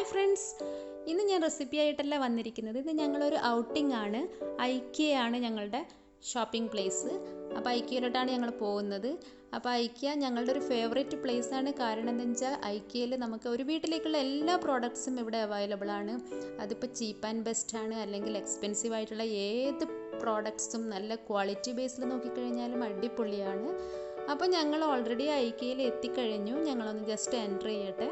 Hi friends, ഇന്ന് ഞാൻ recipe ആയിട്ടല്ല വന്നിരിക്കുന്നത്. ഇത് ഞങ്ങളൊരു ഔട്ടിംഗ് ആണ്. ഐക്കിയ ആണ് ഞങ്ങളുടെ ഷോപ്പിംഗ് പ്ലേസ്. അപ്പോൾ ഐക്കിയയിലോട്ടാണ് ഞങ്ങൾ പോകുന്നത്. അപ്പോൾ ഐക്കിയ ഞങ്ങളുടെ ഒരു ഫേവറേറ്റ് പ്ലേസ് ആണ്. കാരണം എന്താണെന്ന് വെച്ചാൽ ഐക്കിയയിൽ നമുക്ക് ഒരു വീട്ടിലേക്കുള്ള എല്ലാ പ്രോഡക്ട്സും ഇവിടെ അവൈലബിൾ ആണ്. അതിപ്പോൾ ചീപ്പ് ആൻഡ് ബെസ്റ്റ് ആണ്, അല്ലെങ്കിൽ എക്സ്പെൻസീവ് ആയിട്ടുള്ള ഏത് പ്രോഡക്ട്സും നല്ല ക്വാളിറ്റി ബേസിൽ നോക്കിക്കഴിഞ്ഞാലും അടിപൊളിയാണ്. അപ്പോൾ ഞങ്ങൾ ഓൾറെഡി ഐക്കിയയിൽ എത്തിക്കഴിഞ്ഞു. ഞങ്ങളൊന്ന് ജസ്റ്റ് എൻ്റർ ചെയ്യട്ടെ.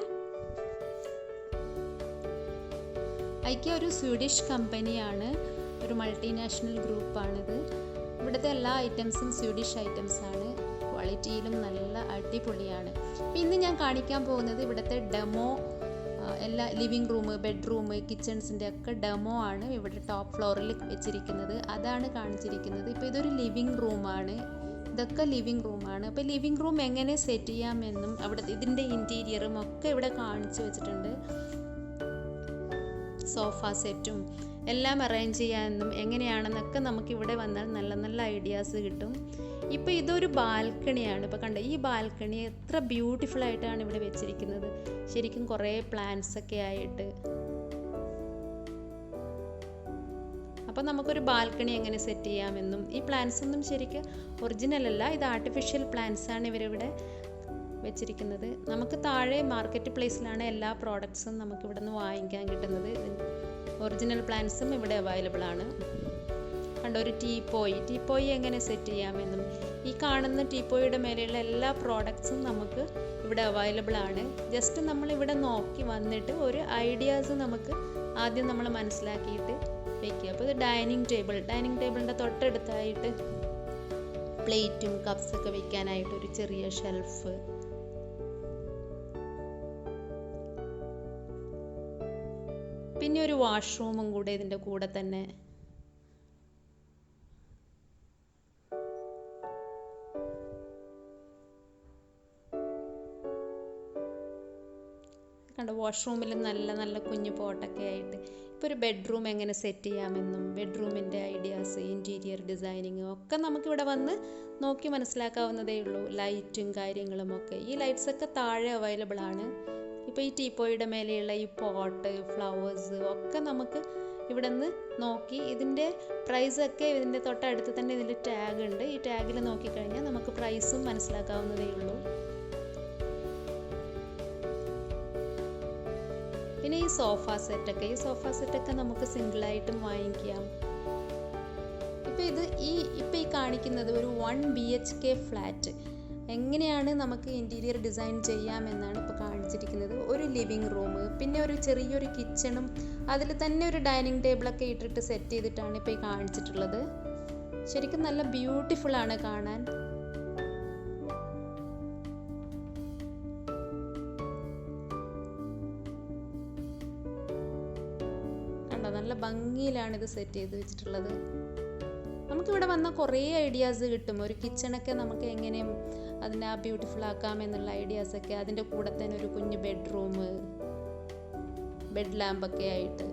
ഐക്കിയ ഒരു സ്വീഡിഷ് കമ്പനിയാണ്, ഒരു മൾട്ടിനാഷണൽ ഗ്രൂപ്പാണിത്. ഇവിടുത്തെ എല്ലാ ഐറ്റംസും സ്വീഡിഷ് ഐറ്റംസാണ്. ക്വാളിറ്റിയിലും നല്ല അടിപൊളിയാണ്. ഇന്ന് ഞാൻ കാണിക്കാൻ പോകുന്നത് ഇവിടുത്തെ ഡെമോ, എല്ലാ ലിവിങ് റൂം, ബെഡ്റൂം, കിച്ചൺസിൻ്റെ ഒക്കെ ഡെമോ ആണ് ഇവിടെ ടോപ്പ് ഫ്ലോറിൽ വെച്ചിരിക്കുന്നത്. അതാണ് കാണിച്ചിരിക്കുന്നത്. ഇപ്പോൾ ഇതൊരു ലിവിങ് റൂമാണ്. ഇതൊക്കെ ലിവിങ് റൂമാണ്. അപ്പോൾ ലിവിങ് റൂം എങ്ങനെ സെറ്റ് ചെയ്യാമെന്നും അവിടെ ഇതിൻ്റെ ഇൻറ്റീരിയറും ഒക്കെ ഇവിടെ കാണിച്ചു വെച്ചിട്ടുണ്ട്. സോഫ സെറ്റും എല്ലാം അറേഞ്ച് ചെയ്യാമെന്നും എങ്ങനെയാണെന്നൊക്കെ നമുക്കിവിടെ വന്നാൽ നല്ല നല്ല ഐഡിയാസ് കിട്ടും. ഇപ്പോൾ ഇതൊരു ബാൽക്കണിയാണ്. ഇപ്പോൾ കണ്ട ഈ ബാൽക്കണി എത്ര ബ്യൂട്ടിഫുൾ ആയിട്ടാണ് ഇവിടെ വെച്ചിരിക്കുന്നത്. ശരിക്കും കുറേ പ്ലാന്റ്സ് ഒക്കെ ആയിട്ട്. അപ്പോൾ നമുക്കൊരു ബാൽക്കണി എങ്ങനെ സെറ്റ് ചെയ്യാമെന്നും, ഈ പ്ലാന്റ്സ് ഒന്നും ശരിക്കും ഒറിജിനൽ അല്ല, ഇത് ആർട്ടിഫിഷ്യൽ പ്ലാന്റ്സ് ആണ് ഇവരിവിടെ വെച്ചിരിക്കുന്നത്. നമുക്ക് താഴെ മാർക്കറ്റ് പ്ലേസിലാണ് എല്ലാ പ്രോഡക്ട്സും നമുക്ക് ഇവിടെ നിന്ന് വാങ്ങിക്കാൻ കിട്ടുന്നത്. ഒറിജിനൽ പ്ലാന്റ്സും ഇവിടെ അവൈലബിൾ ആണ്. കണ്ട ഒരു ടീപ്പോയി എങ്ങനെ സെറ്റ് ചെയ്യാമെന്നും, ഈ കാണുന്ന ടീപ്പോയുടെ മേലെയുള്ള എല്ലാ പ്രോഡക്ട്സും നമുക്ക് ഇവിടെ അവൈലബിൾ ആണ്. ജസ്റ്റ് നമ്മളിവിടെ നോക്കി വന്നിട്ട് ഒരു ഐഡിയാസ് നമുക്ക് ആദ്യം നമ്മൾ മനസ്സിലാക്കിയിട്ട് വയ്ക്കുക. അപ്പോൾ ഇത് ഡൈനിങ് ടേബിളിൻ്റെ തൊട്ടടുത്തായിട്ട് പ്ലേറ്റും കപ്സൊക്കെ വയ്ക്കാനായിട്ട് ഒരു ചെറിയ ഷെൽഫ്. പിന്നെ ഒരു വാഷ്റൂമും കൂടെ ഇതിൻ്റെ കൂടെ തന്നെ. കണ്ട വാഷ്റൂമിൽ നല്ല നല്ല കുഞ്ഞു പോട്ടൊക്കെ ആയിട്ട്. ഇപ്പോൾ ഒരു ബെഡ്റൂം എങ്ങനെ സെറ്റ് ചെയ്യാമെന്നും, ബെഡ്റൂമിൻ്റെ ഐഡിയാസ്, ഇൻറ്റീരിയർ ഡിസൈനിങ് ഒക്കെ നമുക്കിവിടെ വന്ന് നോക്കി മനസ്സിലാക്കാവുന്നതേ ഉള്ളൂ. ലൈറ്റും കാര്യങ്ങളും ഒക്കെ, ഈ ലൈറ്റ്സൊക്കെ താഴെ അവൈലബിൾ ആണ്. ഇപ്പോൾ ഈ ടീപ്പോയുടെ മേലെയുള്ള ഈ പോട്ട്, ഫ്ലവേഴ്സ് ഒക്കെ നമുക്ക് ഇവിടെ നിന്ന് നോക്കി, ഇതിൻ്റെ പ്രൈസൊക്കെ ഇതിൻ്റെ തൊട്ടടുത്ത് തന്നെ ഇതിൻ്റെ ടാഗ് ഉണ്ട്. ഈ ടാഗിൽ നോക്കിക്കഴിഞ്ഞാൽ നമുക്ക് പ്രൈസും മനസ്സിലാക്കാവുന്നതേ ഉള്ളൂ. പിന്നെ ഈ സോഫ സെറ്റൊക്കെ നമുക്ക് സിംഗിളായിട്ടും വാങ്ങിക്കാം. ഇപ്പോൾ ഈ കാണിക്കുന്നത് ഒരു 1 BHK ഫ്ലാറ്റ് എങ്ങനെയാണ് നമുക്ക് ഇൻറ്റീരിയർ ഡിസൈൻ ചെയ്യാമെന്നാണ് ഇപ്പോൾ കാണിച്ചിരിക്കുന്നത്. ഒരു ലിവിങ് റൂം, പിന്നെ ഒരു ചെറിയൊരു കിച്ചണും അതിൽ തന്നെ ഒരു ഡൈനിങ് ടേബിളൊക്കെ ഇട്ടിട്ട് സെറ്റ് ചെയ്തിട്ടാണ് ഇപ്പോൾ ഈ കാണിച്ചിട്ടുള്ളത്. ശരിക്കും നല്ല ബ്യൂട്ടിഫുൾ ആണ് കാണാൻ. കണ്ടോ, നല്ല ഭംഗിയിലാണ് ഇത് സെറ്റ് ചെയ്ത് വെച്ചിട്ടുള്ളത്. നമുക്കിവിടെ വന്ന കുറേ ഐഡിയാസ് കിട്ടും. ഒരു കിച്ചണൊക്കെ നമുക്ക് എങ്ങനെ അതിനെ ബ്യൂട്ടിഫുൾ ആക്കാമെന്നുള്ള ഐഡിയാസൊക്കെ. അതിൻ്റെ കൂടെ തന്നെ ഒരു കുഞ്ഞ് ബെഡ്റൂം, ബെഡ് ലാമ്പൊക്കെ ആയിട്ട്.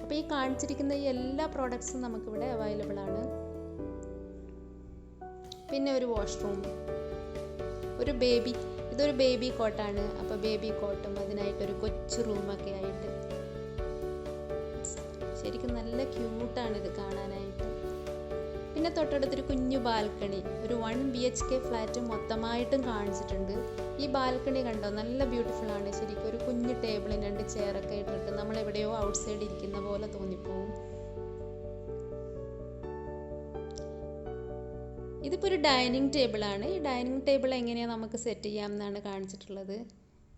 അപ്പോൾ ഈ കാണിച്ചിരിക്കുന്ന ഈ എല്ലാ പ്രോഡക്ട്സും നമുക്കിവിടെ അവൈലബിൾ ആണ്. പിന്നെ ഒരു വാഷ്റൂം, ഇതൊരു ബേബി കോട്ടാണ്. അപ്പോൾ ബേബി കോട്ടും അതിനായിട്ടൊരു കൊച്ചു റൂമൊക്കെ ആയിട്ട്. ശരിക്കും നല്ല ക്യൂട്ടാണ് ഇത് കാണാനായിട്ട്. പിന്നെ തൊട്ടടുത്തൊരു കുഞ്ഞു ബാൽക്കണി, ഒരു 1 BHK ഫ്ലാറ്റ് മൊത്തമായിട്ടും കാണിച്ചിട്ടുണ്ട്. ഈ ബാൽക്കണി കണ്ടോ, നല്ല ബ്യൂട്ടിഫുൾ ആണ്. ശരിക്കും ഒരു കുഞ്ഞു ടേബിളും 2 ചെയറൊക്കെ ഇട്ടിട്ട് നമ്മളെവിടെയോ ഔട്ട് സൈഡ് ഇരിക്കുന്ന പോലെ തോന്നിപ്പോവും. ഇതിപ്പോൾ ഒരു ഡൈനിങ് ടേബിളാണ്. ഈ ഡൈനിങ് ടേബിൾ എങ്ങനെയാണ് നമുക്ക് സെറ്റ് ചെയ്യാമെന്നാണ് കാണിച്ചിട്ടുള്ളത്.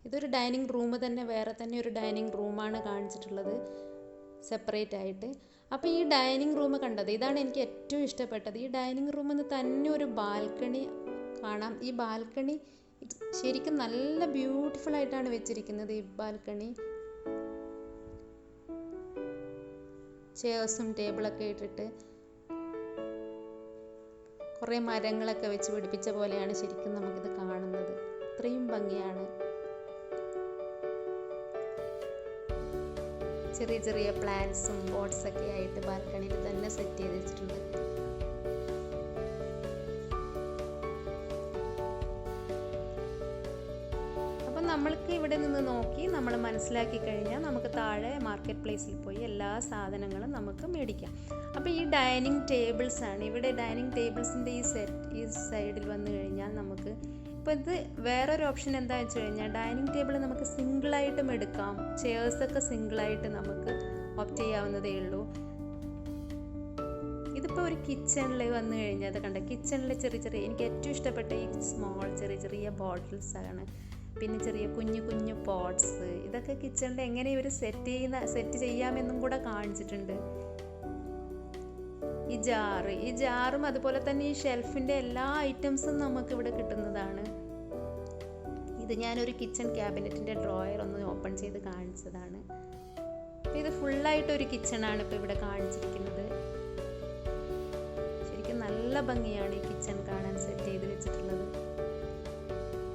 ഇതൊരു ഡൈനിങ് റൂം തന്നെ, വേറെ തന്നെ ഒരു ഡൈനിങ് റൂമാണ് കാണിച്ചിട്ടുള്ളത് സെപ്പറേറ്റ് ആയിട്ട്. അപ്പോൾ ഈ ഡൈനിങ് റൂം കണ്ടത്, ഇതാണ് എനിക്ക് ഏറ്റവും ഇഷ്ടപ്പെട്ടത്. ഈ ഡൈനിങ് റൂമിൽ നിന്ന് തന്നെ ഒരു ബാൽക്കണി കാണാം. ഈ ബാൽക്കണി ശരിക്കും നല്ല ബ്യൂട്ടിഫുൾ ആയിട്ടാണ് വെച്ചിരിക്കുന്നത്. ഈ ബാൽക്കണി ചെയർസും ടേബിളൊക്കെ ഇട്ടിട്ട് കുറേ മരങ്ങളൊക്കെ വെച്ച് പിടിപ്പിച്ച പോലെയാണ് ശരിക്കും നമുക്കിത് കാണുന്നത്. അത്രയും ഭംഗിയാണ്. ചെറിയ ചെറിയ പ്ലാന്റ്സും പോട്ട്സൊക്കെ ആയിട്ട് ബാൽക്കണിയിൽ തന്നെ സെറ്റ് ചെയ്ത് വെച്ചിട്ടുണ്ട്. നമ്മൾക്ക് ഇവിടെ നിന്ന് നോക്കി നമ്മൾ മനസ്സിലാക്കി കഴിഞ്ഞാൽ നമുക്ക് താഴെ മാർക്കറ്റ് പ്ലേസിൽ പോയി എല്ലാ സാധനങ്ങളും നമുക്ക് മേടിക്കാം. അപ്പോൾ ഈ ഡൈനിങ് ടേബിൾസ് ആണ്. ഇവിടെ ഡൈനിങ് ടേബിൾസിൻ്റെ ഈ സൈഡിൽ വന്നു കഴിഞ്ഞാൽ നമുക്ക് ഇപ്പോൾ ഇത് വേറൊരു ഓപ്ഷൻ എന്താണെന്ന് വെച്ച് കഴിഞ്ഞാൽ ഡൈനിങ് ടേബിൾ നമുക്ക് സിംഗിളായിട്ടും എടുക്കാം. ചെയർസൊക്കെ സിംഗിളായിട്ട് നമുക്ക് ഓപ്റ്റ് ചെയ്യാവുന്നതേ ഉള്ളൂ. ഇതിപ്പോൾ ഒരു കിച്ചണിൽ വന്നു കഴിഞ്ഞാൽ അത് കണ്ട കിച്ചണിൽ ചെറിയ എനിക്ക് ഏറ്റവും ഇഷ്ടപ്പെട്ട ഈ സ്മോൾ ചെറിയ ബോട്ടിൽസ് ആണ്. പിന്നെ ചെറിയ കുഞ്ഞു പോട്ട്സ്, ഇതൊക്കെ കിച്ചണിൽ എങ്ങനെ ഇവർ സെറ്റ് ചെയ്യാമെന്നും കൂടെ കാണിച്ചിട്ടുണ്ട്. ഈ ജാറും അതുപോലെ തന്നെ ഈ ഷെൽഫിൻ്റെ എല്ലാ ഐറ്റംസും നമുക്കിവിടെ കിട്ടുന്നതാണ്. ഇത് ഞാനൊരു കിച്ചൺ ക്യാബിനറ്റിൻ്റെ ഡ്രോയർ ഒന്ന് ഓപ്പൺ ചെയ്ത് കാണിച്ചതാണ്. ഇത് ഫുള്ളായിട്ടൊരു കിച്ചണാണ് ഇപ്പോൾ ഇവിടെ കാണിച്ചിരിക്കുന്നത്. ശരിക്കും നല്ല ഭംഗിയാണ് ഈ കിച്ചൺ കാണാൻ സെറ്റ് ചെയ്ത് വെച്ചിട്ടുള്ളത്.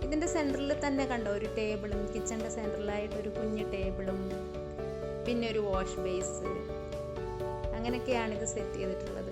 ഇതിൻ്റെ സെൻറ്ററിൽ തന്നെ കണ്ടോ ഒരു ടേബിളും, കിച്ചണിൻ്റെ സെൻറ്ററിലായിട്ട് ഒരു കുഞ്ഞ് ടേബിളും പിന്നെ ഒരു വാഷ് ബേസ്, അങ്ങനെയൊക്കെയാണ് ഇത് സെറ്റ് ചെയ്തിട്ടുള്ളത്.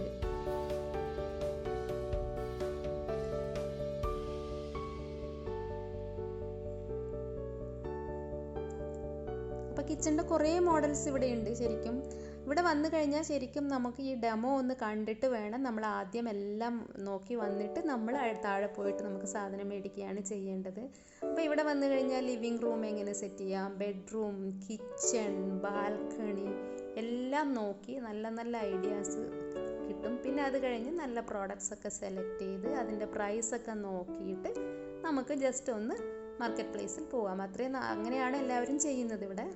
അപ്പോൾ കിച്ചണിൻ്റെ കുറേ മോഡൽസ് ഇവിടെ ഉണ്ട്. ശരിക്കും ഇവിടെ വന്നു കഴിഞ്ഞാൽ ശരിക്കും നമുക്ക് ഈ ഡെമോ ഒന്ന് കണ്ടിട്ട് വേണം നമ്മൾ ആദ്യം എല്ലാം നോക്കി വന്നിട്ട് നമ്മൾ താഴെ പോയിട്ട് നമുക്ക് സാധനം മേടിക്കുകയാണ് ചെയ്യേണ്ടത്. അപ്പോൾ ഇവിടെ വന്നു കഴിഞ്ഞാൽ ലിവിങ് റൂം എങ്ങനെ സെറ്റ് ചെയ്യാം, ബെഡ്റൂം, കിച്ചൺ, ബാൽക്കണി എല്ലാം നോക്കി നല്ല ഐഡിയാസ് കിട്ടും. പിന്നെ അത് കഴിഞ്ഞ് നല്ല പ്രോഡക്റ്റ്സ് ഒക്കെ സെലക്ട് ചെയ്ത് അതിൻ്റെ പ്രൈസൊക്കെ നോക്കിയിട്ട് നമുക്ക് ജസ്റ്റ് ഒന്ന് മാർക്കറ്റ് പ്ലേസിൽ പോകാം. അങ്ങനെയാണ് എല്ലാവരും ചെയ്യുന്നത് ഇവിടെ.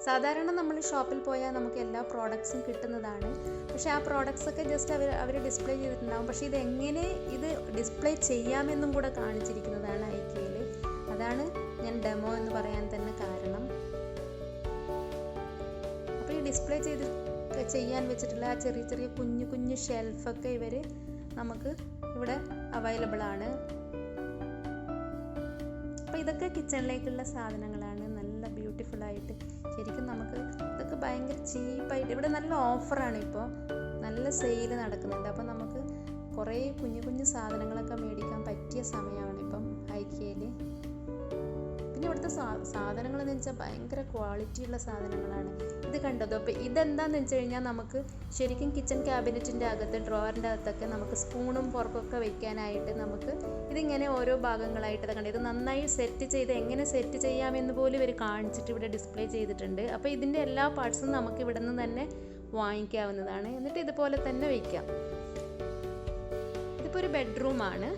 സാധാരണ നമ്മൾ ഷോപ്പിൽ പോയാൽ നമുക്ക് എല്ലാ പ്രോഡക്ട്സും കിട്ടുന്നതാണ്. പക്ഷേ ആ പ്രോഡക്ട്സ് ഒക്കെ ജസ്റ്റ് അവർ ഡിസ്പ്ലേ ചെയ്തിട്ടുണ്ടാകും. പക്ഷേ ഇതെങ്ങനെ ഇത് ഡിസ്പ്ലേ ചെയ്യാമെന്നും കൂടെ കാണിച്ചിരിക്കുന്നതാണ് ഐക്കിയയിൽ. അതാണ് ഞാൻ ഡെമോ എന്ന് പറയാൻ തന്നെ കാരണം. അപ്പോൾ ഈ ഡിസ്പ്ലേ ചെയ്യാൻ വെച്ചിട്ടുള്ള ആ ചെറിയ കുഞ്ഞു ഷെൽഫൊക്കെ ഇവർ നമുക്ക് ഇവിടെ അവൈലബിൾ ആണ്. അപ്പോൾ ഇതൊക്കെ കിച്ചണിലേക്കുള്ള സാധനങ്ങളാണ്. നല്ല ബ്യൂട്ടിഫുൾ ആയിട്ട് ശരിക്കും നമുക്ക് ഇതൊക്കെ ഭയങ്കര ചീപ്പായിട്ട് ഇവിടെ നല്ല ഓഫറാണ്. ഇപ്പോൾ നല്ല സെയിൽ നടക്കുന്നുണ്ട്. അപ്പോൾ നമുക്ക് കുറേ കുഞ്ഞു സാധനങ്ങളൊക്കെ മേടിക്കാൻ പറ്റിയ സമയമാണ് ഇപ്പം ഐക്കിയയിൽ. പിന്നെ ഇവിടുത്തെ സാധനങ്ങളെന്ന് വെച്ചാൽ ഭയങ്കര ക്വാളിറ്റിയുള്ള സാധനങ്ങളാണ്. ഇത് കണ്ടതോ? അപ്പോൾ ഇതെന്താണെന്ന് വെച്ച് കഴിഞ്ഞാൽ നമുക്ക് ശരിക്കും കിച്ചൺ ക്യാബിനറ്റിൻ്റെ അകത്ത് ഡ്രോവറിൻ്റെ അകത്തൊക്കെ നമുക്ക് സ്പൂണും ഫോർക്കൊക്കെ വെക്കാനായിട്ട് നമുക്ക് ഇതിങ്ങനെ ഓരോ ഭാഗങ്ങളായിട്ട് കണ്ടത്. ഇത് നന്നായി സെറ്റ് ചെയ്ത് എങ്ങനെ സെറ്റ് ചെയ്യാമെന്ന് പോലും ഇവർ കാണിച്ചിട്ട് ഇവിടെ ഡിസ്പ്ലേ ചെയ്തിട്ടുണ്ട്. അപ്പോൾ ഇതിൻ്റെ എല്ലാ പാർട്സും നമുക്ക് ഇവിടെ നിന്ന് തന്നെ വാങ്ങിക്കാവുന്നതാണ്. എന്നിട്ട് ഇതുപോലെ തന്നെ വയ്ക്കാം. ഇതിപ്പോൾ ഒരു ബെഡ്റൂമാണ്,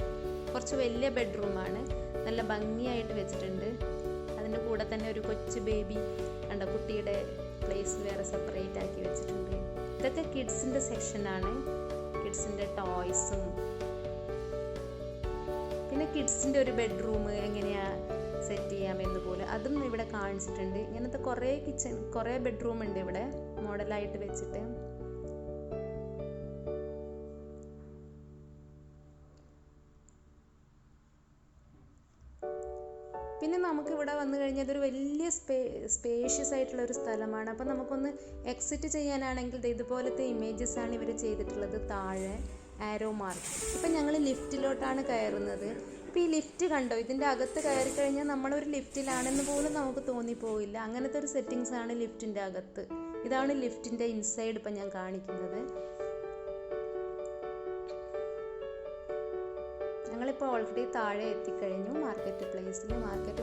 കുറച്ച് വലിയ ബെഡ്റൂമാണ്. നല്ല ഭംഗിയായിട്ട് വെച്ചിട്ടുണ്ട്. അതിൻ്റെ കൂടെ തന്നെ ഒരു കൊച്ചു ബേബി കണ്ട കുട്ടിയുടെ പ്ലേസ് വേറെ സെപ്പറേറ്റ് ആക്കി വെച്ചിട്ടുണ്ട്. ഇതൊക്കെ കിഡ്സിൻ്റെ സെക്ഷനാണ്. കിഡ്സിൻ്റെ ടോയ്സും പിന്നെ കിഡ്സിൻ്റെ ഒരു ബെഡ്റൂം എങ്ങനെയാണ് സെറ്റ് ചെയ്യാമെന്ന് പോലെ അതും ഇവിടെ കാണിച്ചിട്ടുണ്ട്. ഇങ്ങനത്തെ കുറേ ബെഡ്റൂം ഉണ്ട് ഇവിടെ മോഡലായിട്ട് വെച്ചിട്ട്. പിന്നെ നമുക്ക് ഇവിടെ വന്നു കഴിഞ്ഞാൽ ഇതൊരു വലിയ സ്പേഷ്യസ് ആയിട്ടുള്ള ഒരു സ്ഥലമാണ്. അപ്പോൾ നമുക്കൊന്ന് എക്സിറ്റ് ചെയ്യാനാണെങ്കിൽ ഇതുപോലത്തെ ഇമേജസ് ആണ് ഇവർ ചെയ്തിട്ടുള്ളത്. താഴെ ആരോ മാർക്ക്. ഇപ്പം ഞങ്ങൾ ലിഫ്റ്റിലോട്ടാണ് കയറുന്നത്. ഇപ്പോൾ ഈ ലിഫ്റ്റ് കണ്ടോ? ഇതിൻ്റെ അകത്ത് കയറി കഴിഞ്ഞാൽ നമ്മളൊരു ലിഫ്റ്റിലാണെന്ന് പോലും നമുക്ക് തോന്നിപ്പോവില്ല. അങ്ങനത്തെ ഒരു സെറ്റിങ്സ് ആണ് ലിഫ്റ്റിൻ്റെ അകത്ത്. ഇതാണ് ലിഫ്റ്റിൻ്റെ ഇൻസൈഡ് ഇപ്പം ഞാൻ കാണിക്കുന്നത്. ഞങ്ങളിപ്പോൾ ഓൾറെഡി താഴെ എത്തിക്കഴിഞ്ഞു മാർക്കറ്റ്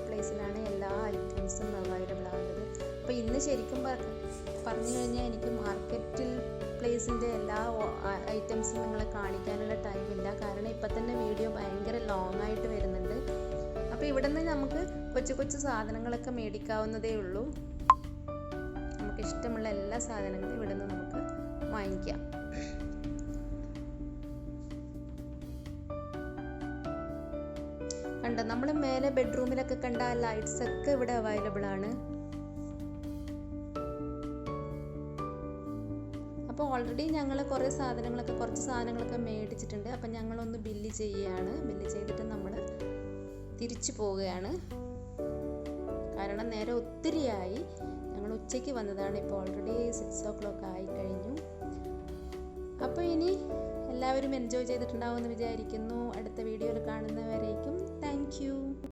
പ്ലേസിലാണ് എല്ലാ ഐറ്റംസും അവൈലബിൾ ആകുന്നത്. അപ്പോൾ ഇന്ന് ശരിക്കും പറഞ്ഞു കഴിഞ്ഞാൽ എനിക്ക് മാർക്കറ്റ് പ്ലേസിൻ്റെ എല്ലാ ഐറ്റംസും നിങ്ങളെ കാണിക്കാനുള്ള ടൈമില്ല. കാരണം ഇപ്പം തന്നെ വീഡിയോ ഭയങ്കര ലോങ് ആയിട്ട് വരുന്നുണ്ട്. അപ്പോൾ ഇവിടെ നിന്ന് നമുക്ക് കൊച്ചു സാധനങ്ങളൊക്കെ മേടിക്കാവുന്നതേ ഉള്ളൂ. നമുക്ക് ഇഷ്ടമുള്ള എല്ലാ സാധനങ്ങളും ഇവിടെ നിന്ന് നമുക്ക് വാങ്ങിക്കാം. കണ്ടോ? നമ്മൾ മേലെ ബെഡ്റൂമിലൊക്കെ കണ്ട ആ ലൈറ്റ്സ് ഒക്കെ ഇവിടെ അവൈലബിൾ ആണ്. അപ്പോൾ ഓൾറെഡി ഞങ്ങൾ കുറച്ച് സാധനങ്ങളൊക്കെ മേടിച്ചിട്ടുണ്ട്. അപ്പം ഞങ്ങളൊന്ന് ബില്ല് ചെയ്യുകയാണ്. ബില്ല് ചെയ്തിട്ട് നമ്മൾ തിരിച്ചു പോവുകയാണ്. കാരണം നേരെ ഒത്തിരിയായി. ഞങ്ങൾ ഉച്ചയ്ക്ക് വന്നതാണ്. ഇപ്പോൾ ഓൾറെഡി 6 o'clock ആയി കഴിഞ്ഞു. അപ്പോൾ ഇനി എല്ലാവരും എൻജോയ് ചെയ്തിട്ടുണ്ടാവുമെന്ന് വിചാരിക്കുന്നു. അടുത്ത വീഡിയോയിൽ